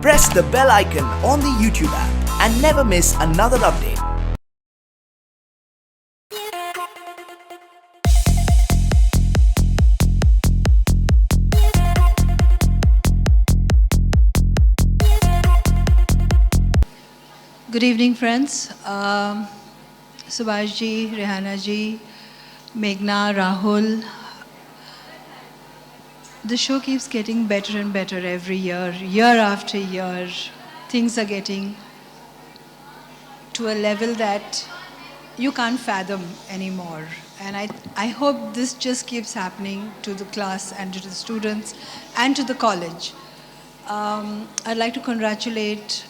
Press the bell icon on the YouTube app and never miss another update. Good evening, friends. Subhash ji, Rehana ji, Meghna, Rahul. The show keeps getting better and better every year, year after year. Things are getting to a level that you can't fathom anymore. And I hope this just keeps happening to the class and to the students and to the college. I'd like to congratulate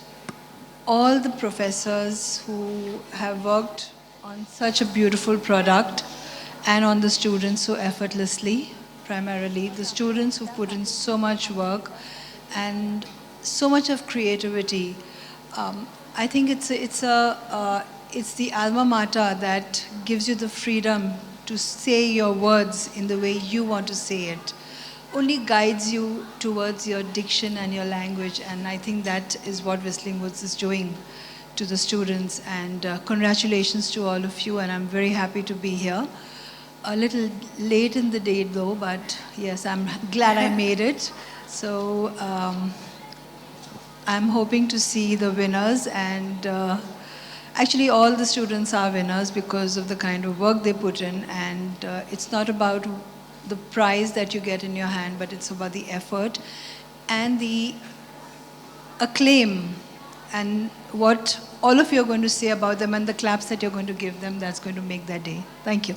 all the professors who have worked on such a beautiful product and on the students so effortlessly, primarily the students who've put in so much work and so much of creativity. I think it's the alma mater that gives you the freedom to say your words in the way you want to say it. Only guides you towards your diction and your language, and I think that is what Whistling Woods is doing to the students. And congratulations to all of you, and I'm very happy to be here. A little late in the day though, but yes, I'm glad I made it. So I'm hoping to see the winners, and actually all the students are winners because of the kind of work they put in, and it's not about the prize that you get in your hand, but it's about the effort and the acclaim and what all of you are going to say about them and the claps that you're going to give them. That's going to make their day. Thank you.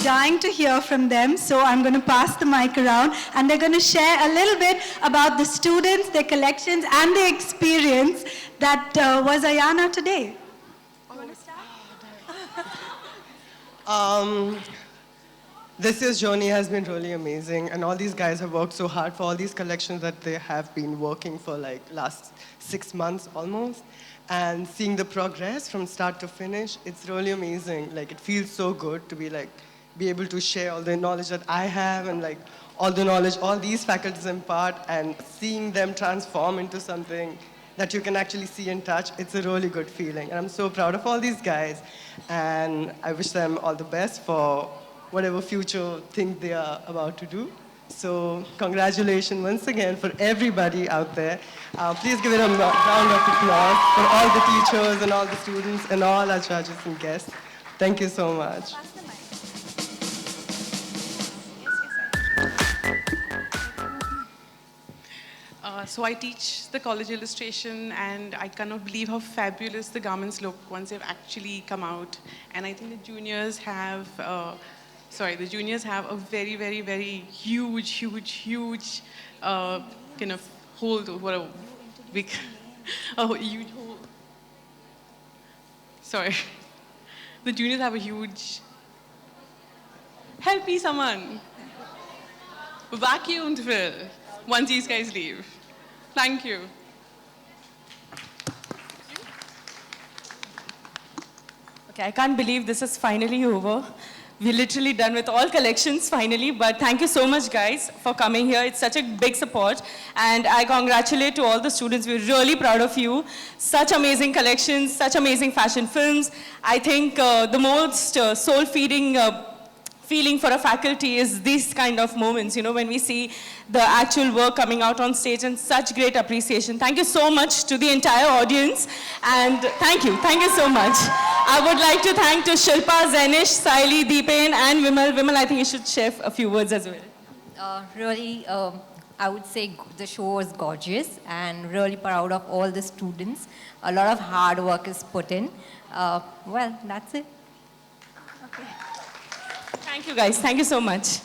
Dying to hear from them, so I'm going to pass the mic around and they're going to share a little bit about the students, their collections and their experience that was Ayana today. This year's journey has been really amazing, and all these guys have worked so hard for all these collections that they have been working for like last 6 months almost. And seeing the progress from start to finish, it's really amazing. Like, it feels so good to be able to share all the knowledge that I have and like all the knowledge all these faculties impart, and seeing them transform into something that you can actually see and touch. It's a really good feeling. And I'm so proud of all these guys, and I wish them all the best for whatever future thing they are about to do. So congratulations once again for everybody out there. Please give it a round of applause for all the teachers and all the students and all our judges and guests. Thank you so much. So I teach the college illustration, and I cannot believe how fabulous the garments look once they've actually come out. And I think the juniors have, the juniors have a very, very, very huge kind of hold over a big, a huge hold. Sorry. The juniors have a huge, help me someone. vacuum to fill once these guys leave. Thank you. Okay, I can't believe this is finally over. We're literally done with all collections finally, but thank you so much guys for coming here. It's such a big support and I congratulate to all the students. We're really proud of you. Such amazing collections, such amazing fashion films. I think the most soul-feeding feeling for a faculty is these kind of moments, you know, when we see the actual work coming out on stage and such great appreciation. Thank you so much to the entire audience and thank you so much. I would like to thank to Shilpa, Zenish, Saili, Deepen and Vimal. Vimal, I think you should share a few words as well. Really, I would say the show was gorgeous and really proud of all the students. A lot of hard work is put in. Well, that's it. Okay. Thank you guys. Thank you so much.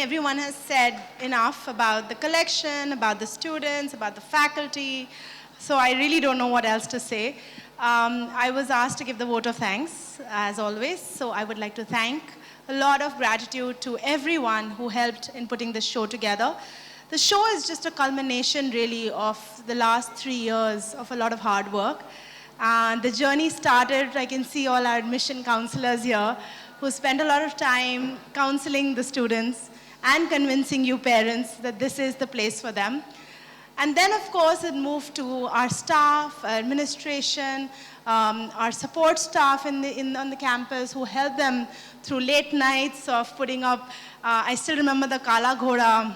Everyone has said enough about the collection, about the students, about the faculty, so I really don't know what else to say. I was asked to give the vote of thanks, as always, so I would like to thank a lot of gratitude to everyone who helped in putting this show together. The show is just a culmination, really, of the last 3 years of a lot of hard work. The journey started, I can see all our admission counselors here, who spent a lot of time counseling the students and convincing you parents that this is the place for them. And then, of course, it moved to our staff, our administration, our support staff on the campus who helped them through late nights of putting up, I still remember the Kala Ghoda.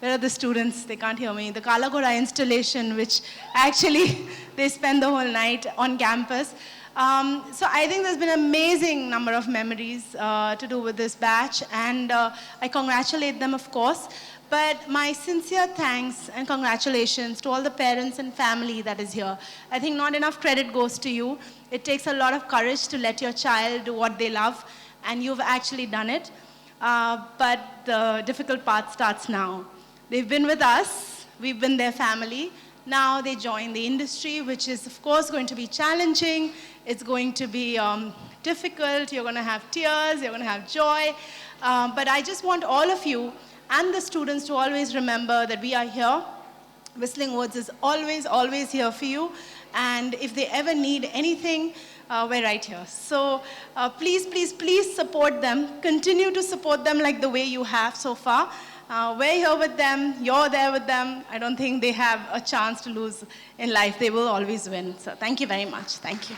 Where are the students? They can't hear me. The Kala Ghoda installation, which actually they spend the whole night on campus. So I think there's been an amazing number of memories to do with this batch, and I congratulate them, of course. But my sincere thanks and congratulations to all the parents and family that is here. I think not enough credit goes to you. It takes a lot of courage to let your child do what they love, and you've actually done it. But the difficult part starts now. They've been with us. We've been their family. Now they join the industry, which is, of course, going to be challenging. It's going to be difficult. You're going to have tears. You're going to have joy. But I just want all of you and the students to always remember that we are here. Whistling Woods is always, always here for you. And if they ever need anything, we're right here. So please, please, please support them. Continue to support them like the way you have so far. We're here with them, you're there with them. I don't think they have a chance to lose in life. They will always win. So thank you very much. Thank you.